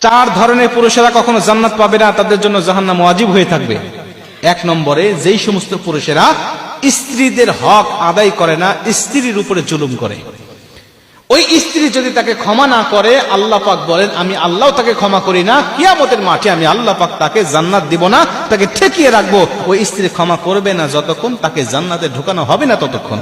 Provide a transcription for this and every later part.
চার ধরনের পুরুষেরা কখনো জান্নাত পাবে না, তাদের জন্য জাহান্নাম ওয়াজিব হয়ে থাকবে। এক নম্বরে, যেই সমস্ত পুরুষেরা স্ত্রীদের হক আদায় করে না, স্ত্রীর উপরে জুলুম করে। ওই স্ত্রী যদি তাকে ক্ষমা না করে, আল্লাহ পাক বলেন আমি আল্লাহ তাকে ক্ষমা করি না, কিয়ামতের মাঠে আমি আল্লাহ পাক তাকে জান্নাত দিব না, তাকে ঠেকিয়ে রাখবো। ওই স্ত্রী ক্ষমা করবে না যতক্ষণ তাকে জান্নাতে ঢোকানো হবে না ততক্ষণ।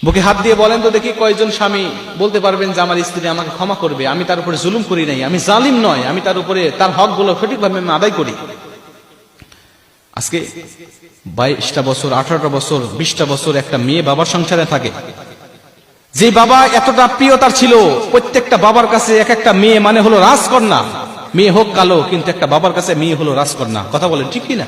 বুকে হাত দিয়ে বলেন তো দেখি, কয়জন স্বামী বলতে পারবেন যে আমার স্ত্রী আমাকে ক্ষমা করবে, আমি তার উপরে জুলুম করি নাই, আমি জালিম নয়, আমি তার উপরে তার হকগুলো সঠিকভাবে আমি আদায় করি। আজকে 22টা বছর, 18টা বছর, 20টা বছর একটা মেয়ে বাবার সংসারে থাকে। যে বাবা এতটা প্রিয়তার ছিল, প্রত্যেকটা বাবার কাছে এক একটা মেয়ে মানে হলো রাজকন্যা। মেয়ে হোক কালো, কিন্তু একটা বাবার কাছে মেয়ে হলো রাজকন্যা। কথা বলেন ঠিক কিনা?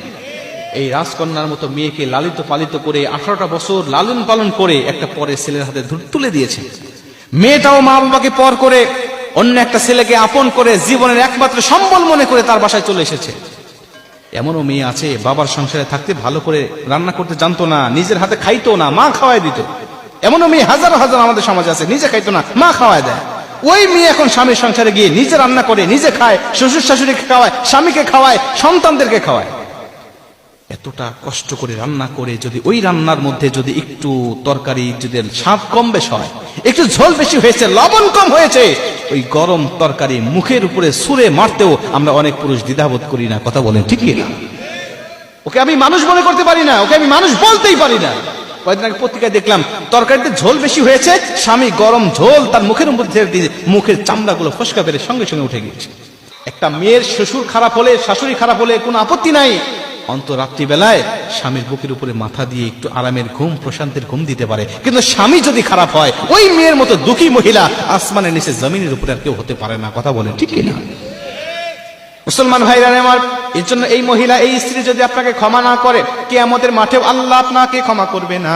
এই রাজকন্যার মতো মেয়েকে লালিত পালিত করে 18টা বছর লালন পালন করে একটা পরে ছেলের হাতে তুলে দিয়েছে। মেয়েটাও মা বাবাকে পর করে অন্য একটা ছেলেকে আপন করে জীবনের একমাত্র সম্বল মনে করে তার বাসায় চলে এসেছে। এমনও মেয়ে আছে বাবার সংসারে থাকতে ভালো করে রান্না করতে জানতো না, নিজের হাতে খাইতো না, মা খাওয়াই দিত। এমনও মেয়ে হাজার হাজার আমাদের সমাজে আছে, নিজে খাইতো না, মা খাওয়ায় দেয়। ওই মেয়ে এখন স্বামীর সংসারে গিয়ে নিজে রান্না করে, নিজে খায়, শ্বশুর শাশুড়িকে খাওয়ায়, স্বামীকে খাওয়ায়, সন্তানদেরকে খাওয়ায়। এতটা কষ্ট করে রান্না করে যদি ওই রান্নার মধ্যে যদি একটু তরকারি যদি স্বাদ কম বেশ হয়, একটু ঝোল বেশি হয়েছে, লবণ কম হয়েছে, ওই গরম তরকারি মুখের উপরে ছুঁড়ে মারতেও আমরা অনেক পুরুষ দ্বিধাবোধ করি না। কথা বলেন ঠিক কিনা? ওকে আমি মানুষ মনে করতে পারি না, ওকে আমি মানুষ বলতেই পারি না। কয়েকদিন আগে পত্রিকায় দেখলাম তরকারিতে ঝোল বেশি হয়েছে, স্বামী গরম ঝোল তার মুখের মধ্যে দিয়ে মুখের চামড়াগুলো ফসকা বেড়ে সঙ্গে সঙ্গে উঠে গিয়েছে। একটা মেয়ের শ্বশুর খারাপ হলে, শাশুড়ি খারাপ হলে কোনো আপত্তি নাই, অন্তর রাত্রিবেলায় স্বামীর বুকের উপরে মাথা দিয়ে একটু আরামের ঘুম, প্রশান্তির ঘুম দিতে পারে। কিন্তু স্বামী যদি খারাপ হয়, ওই মেয়ের মতো দুঃখী মহিলা আসমানের নিচে জমিনের উপরে আর কেউ হতে পারে না। কথা বলেন ঠিক কিনা? মুসলমান ভাইরা আমার, এর জন্য এই মহিলা, এই স্ত্রী যদি আপনাকে ক্ষমা না করে, কিয়ামতের মাঠেও আল্লাহ আপনাকে ক্ষমা করবে না,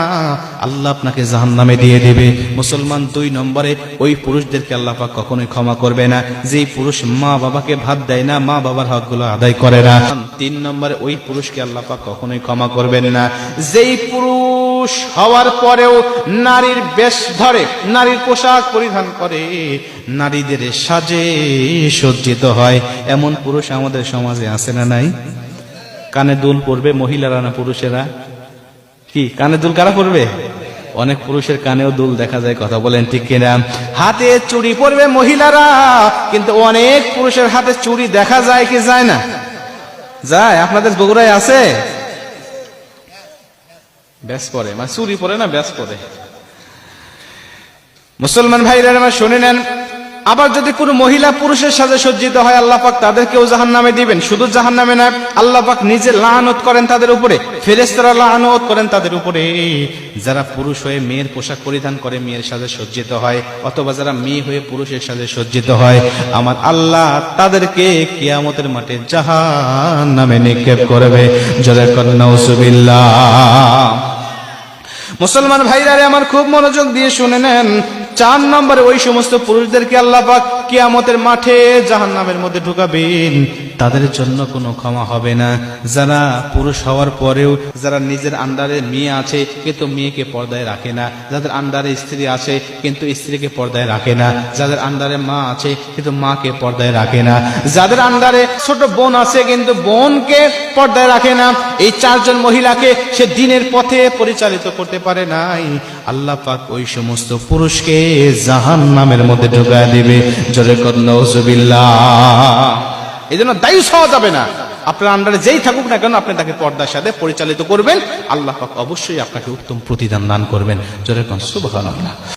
আল্লাহ আপনাকে জাহান্নামে দিয়ে দেবে। মুসলমান 2 নম্বরে, ওই পুরুষদেরকে আল্লাহ পাক কখনোই ক্ষমা করবে না যেই পুরুষ মা বাবাকে ভাত দেয় না, মা বাবার হকগুলো আদায় করে না। 3 নম্বরে, ওই পুরুষকে আল্লাহ পাক কখনোই ক্ষমা করবেন না যেই পুরুষ হওয়ার পরেও নারীর বেশ ধরে, নারীর পোশাক পরিধান করে, নারীদের সাজে সজ্জিত হয়। এমন পুরুষ আমাদের সমাজে আছে না নাই? কানে দুল পরবে মহিলারা না পুরুষেরা? কি কানে দুল কারা পরবে? অনেক পুরুষের কানেও দুল দেখা যায়। কথা বলেন ঠিক কিনা? হাতে চুড়ি পরবে মহিলারা, কিন্তু অনেক পুরুষের হাতে চুড়ি দেখা যায় কি যায় না? যায়। আপনাদের বগুড়ায় আছে? ব্যাস পরে, মানে চুড়ি পরে না, ব্যাস পরে। মুসলমান ভাইরা আমার শুনে নেন, আবার যদি কোনো মহিলা পুরুষের সাথে সজ্জিত হয়, আল্লাহ পাক তাদেরকেও জাহান্নামে দিবেন। শুধু জাহান্নামে না, আল্লাহ পাক নিজে লাআনত করেন তাদের উপরে, ফেরেশতারা লাআনত করেন তাদের উপরে। যারা পুরুষ হয়ে মেয়ের পোশাক পরিধান করে মেয়ের সাথে সজ্জিত হয়, অথবা যারা মেয়ে হয়ে পুরুষের সাথে সজ্জিত হয়, আমার আল্লাহ তাদেরকে কিয়ামতের মাঠে জাহান্নামে নিক্ষেপ করবে। জোরে কর নাউজুবিল্লাহ। মুসলমান ভাইরা আমার, খুব মনোযোগ দিয়ে শুনে নেন। 4 নম্বরে, ওই সমস্ত পুরুষদেরকে আল্লাহ পাক কিয়ামতের মাঠে জাহান্নামের মধ্যে ঢুকাবেন, তাদের জন্য কোনো ক্ষমা হবে না। যারা পুরুষ হওয়ার পরেও, যারা নিজের আন্ডারে মেয়ে আছে কিন্তু মেয়েকে পর্দায় রাখে না, যাদের আন্ডারে স্ত্রী আছে কিন্তু স্ত্রীকে পর্দায় রাখে না, যাদের আন্ডারে মা আছে কিন্তু মাকে পর্দায় রাখে না, যাদের আন্ডারে ছোট বোন আছে কিন্তু বোনকে পর্দায় রাখে না, এই 4 জন মহিলাকে সে দ্বীনের পথে পরিচালিত করতে পারে নাই, আল্লাহ পাক ওই সমস্ত পুরুষকে জাহান্নামের মধ্যে ঢুকায় দিবে। জোরে কর নাউজুবিল্লাহ। এই জন্য দায়ুস হওয়া যাবে না। আপনার আন্ডারে যেই থাকুক না কেন, আপনি তাকে পর্দার সাথে পরিচালিত করবেন, আল্লাহ পাক অবশ্যই আপনাকে উত্তম প্রতিদান দান করবেন। জোরে কর সুবহানাল্লাহ।